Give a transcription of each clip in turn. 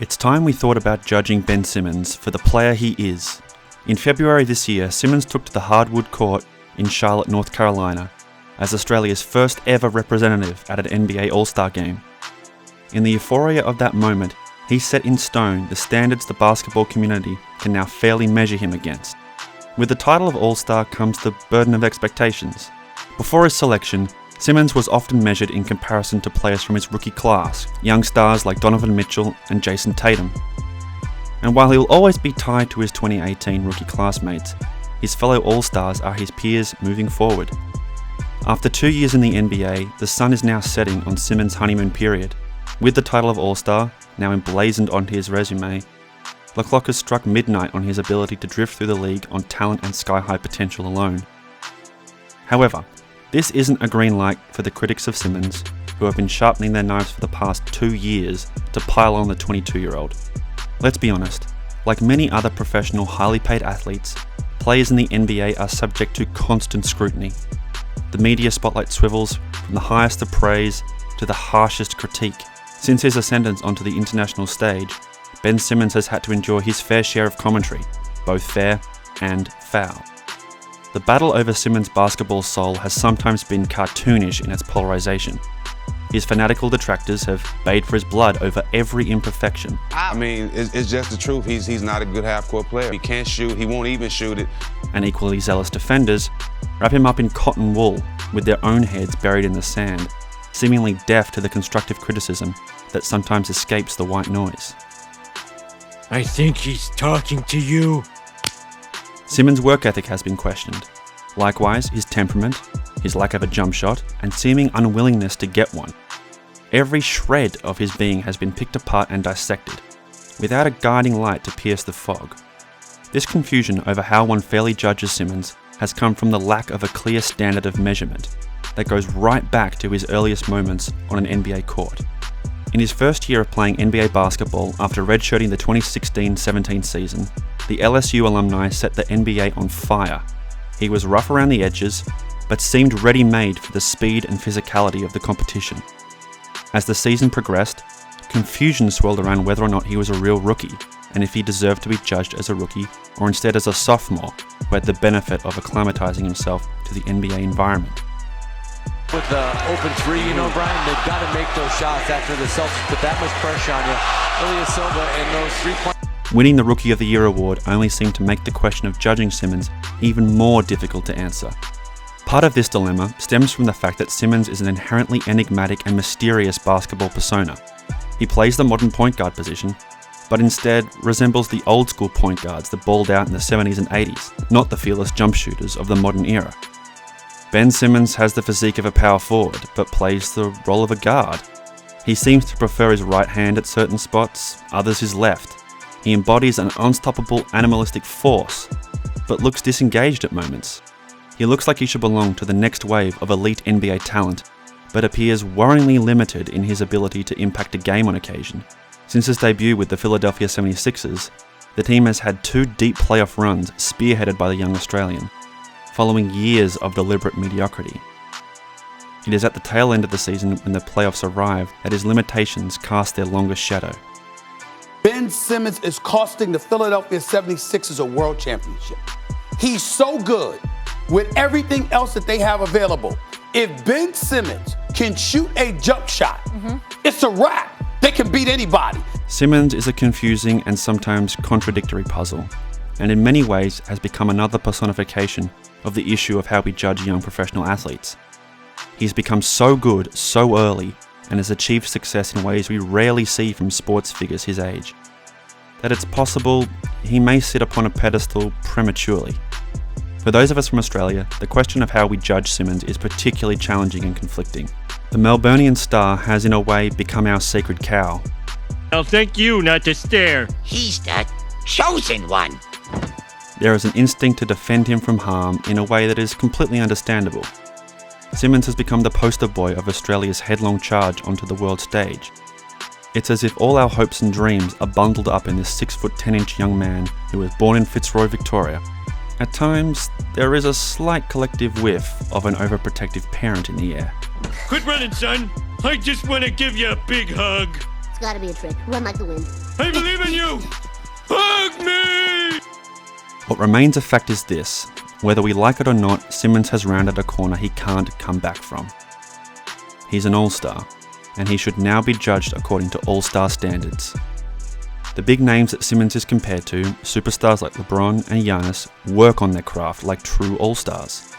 It's time we thought about judging Ben Simmons for the player he is. In February this year, Simmons took to the hardwood court in Charlotte, North Carolina, as Australia's first ever representative at an NBA All-Star game. In the euphoria of that moment, he set in stone the standards the basketball community can now fairly measure him against. With the title of All-Star comes the burden of expectations. Before his selection, Simmons was often measured in comparison to players from his rookie class, young stars like Donovan Mitchell and Jason Tatum. And while he'll always be tied to his 2018 rookie classmates, his fellow All-Stars are his peers moving forward. After 2 years in the NBA, the sun is now setting on Simmons' honeymoon period. With the title of All-Star now emblazoned onto his resume, the clock has struck midnight on his ability to drift through the league on talent and sky-high potential alone. However, this isn't a green light for the critics of Simmons, who have been sharpening their knives for the past 2 years to pile on the 22-year-old. Let's be honest, like many other professional highly paid athletes, players in the NBA are subject to constant scrutiny. The media spotlight swivels from the highest of praise to the harshest critique. Since his ascendance onto the international stage, Ben Simmons has had to endure his fair share of commentary, both fair and foul. The battle over Simmons' basketball soul has sometimes been cartoonish in its polarization. His fanatical detractors have bayed for his blood over every imperfection. I mean, it's just the truth. He's not a good half-court player. He can't shoot. He won't even shoot it. And equally zealous defenders wrap him up in cotton wool, with their own heads buried in the sand, seemingly deaf to the constructive criticism that sometimes escapes the white noise. I think he's talking to you. Simmons' work ethic has been questioned. Likewise, his temperament, his lack of a jump shot, and seeming unwillingness to get one. Every shred of his being has been picked apart and dissected, without a guiding light to pierce the fog. This confusion over how one fairly judges Simmons has come from the lack of a clear standard of measurement that goes right back to his earliest moments on an NBA court. In his first year of playing NBA basketball after redshirting the 2016-17 season, the LSU alumni set the NBA on fire. He was rough around the edges, but seemed ready-made for the speed and physicality of the competition. As the season progressed, confusion swirled around whether or not he was a real rookie, and if he deserved to be judged as a rookie, or instead as a sophomore who had the benefit of acclimatizing himself to the NBA environment. With the open three, Brian, they've got to make those shots after the Celtics put that much pressure on you. Ilya Silva and those 3-point. Winning the Rookie of the Year award only seemed to make the question of judging Simmons even more difficult to answer. Part of this dilemma stems from the fact that Simmons is an inherently enigmatic and mysterious basketball persona. He plays the modern point guard position, but instead resembles the old school point guards that balled out in the 70s and 80s, not the fearless jump shooters of the modern era. Ben Simmons has the physique of a power forward, but plays the role of a guard. He seems to prefer his right hand at certain spots, others his left. He embodies an unstoppable animalistic force, but looks disengaged at moments. He looks like he should belong to the next wave of elite NBA talent, but appears worryingly limited in his ability to impact a game on occasion. Since his debut with the Philadelphia 76ers, the team has had 2 deep playoff runs spearheaded by the young Australian, following years of deliberate mediocrity. It is at the tail end of the season when the playoffs arrive that his limitations cast their longest shadow. Ben Simmons is costing the Philadelphia 76ers a world championship. He's so good with everything else that they have available. If Ben Simmons can shoot a jump shot, it's a wrap. They can beat anybody. Simmons is a confusing and sometimes contradictory puzzle, and in many ways has become another personification of the issue of how we judge young professional athletes. He's become so good so early and has achieved success in ways we rarely see from sports figures his age, that it's possible he may sit upon a pedestal prematurely. For those of us from Australia, the question of how we judge Simmons is particularly challenging and conflicting. The Melburnian star has in a way become our sacred cow. I'll thank you not to stare. He's the chosen one. There is an instinct to defend him from harm in a way that is completely understandable. Simmons has become the poster boy of Australia's headlong charge onto the world stage. It's as if all our hopes and dreams are bundled up in this 6'10" young man who was born in Fitzroy, Victoria. At times, there is a slight collective whiff of an overprotective parent in the air. Quit running, son. I just want to give you a big hug. gotta be a trick. Run like the wind. I believe in you! Hug me! What remains a fact is this: whether we like it or not, Simmons has rounded a corner he can't come back from. He's an all-star, and he should now be judged according to all-star standards. The big names that Simmons is compared to, superstars like LeBron and Giannis, work on their craft like true all-stars.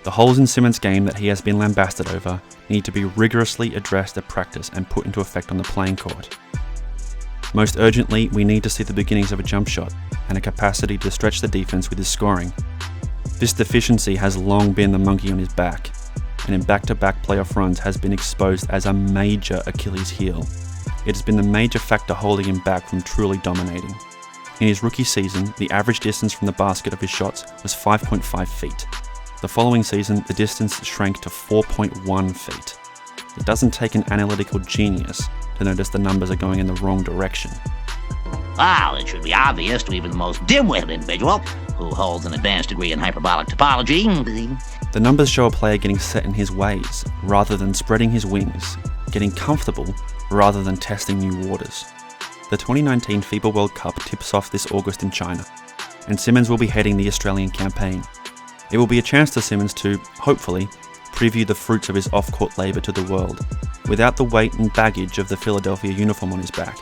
The holes in Simmons' game that he has been lambasted over need to be rigorously addressed at practice and put into effect on the playing court. Most urgently, we need to see the beginnings of a jump shot and a capacity to stretch the defense with his scoring. This deficiency has long been the monkey on his back, and in back-to-back playoff runs has been exposed as a major Achilles heel. It has been the major factor holding him back from truly dominating. In his rookie season, the average distance from the basket of his shots was 5.5 feet. The following season, the distance shrank to 4.1 feet. It doesn't take an analytical genius to notice the numbers are going in the wrong direction. Well, it should be obvious to even the most dim-witted individual who holds an advanced degree in hyperbolic topology. The numbers show a player getting set in his ways, rather than spreading his wings, getting comfortable, rather than testing new waters. The 2019 FIBA World Cup tips off this August in China, and Simmons will be heading the Australian campaign. It will be a chance to Simmons to, hopefully, preview the fruits of his off-court labour to the world, without the weight and baggage of the Philadelphia uniform on his back,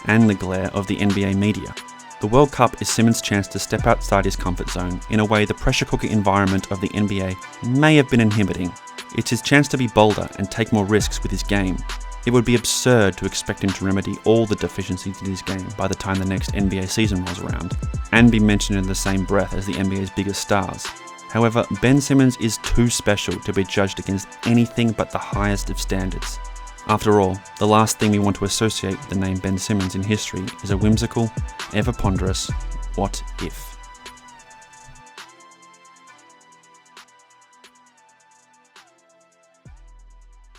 and the glare of the NBA media. The World Cup is Simmons' chance to step outside his comfort zone in a way the pressure cooker environment of the NBA may have been inhibiting. It's his chance to be bolder and take more risks with his game. It would be absurd to expect him to remedy all the deficiencies in his game by the time the next NBA season rolls around, and be mentioned in the same breath as the NBA's biggest stars. However, Ben Simmons is too special to be judged against anything but the highest of standards. After all, the last thing we want to associate with the name Ben Simmons in history is a whimsical, ever ponderous, what if.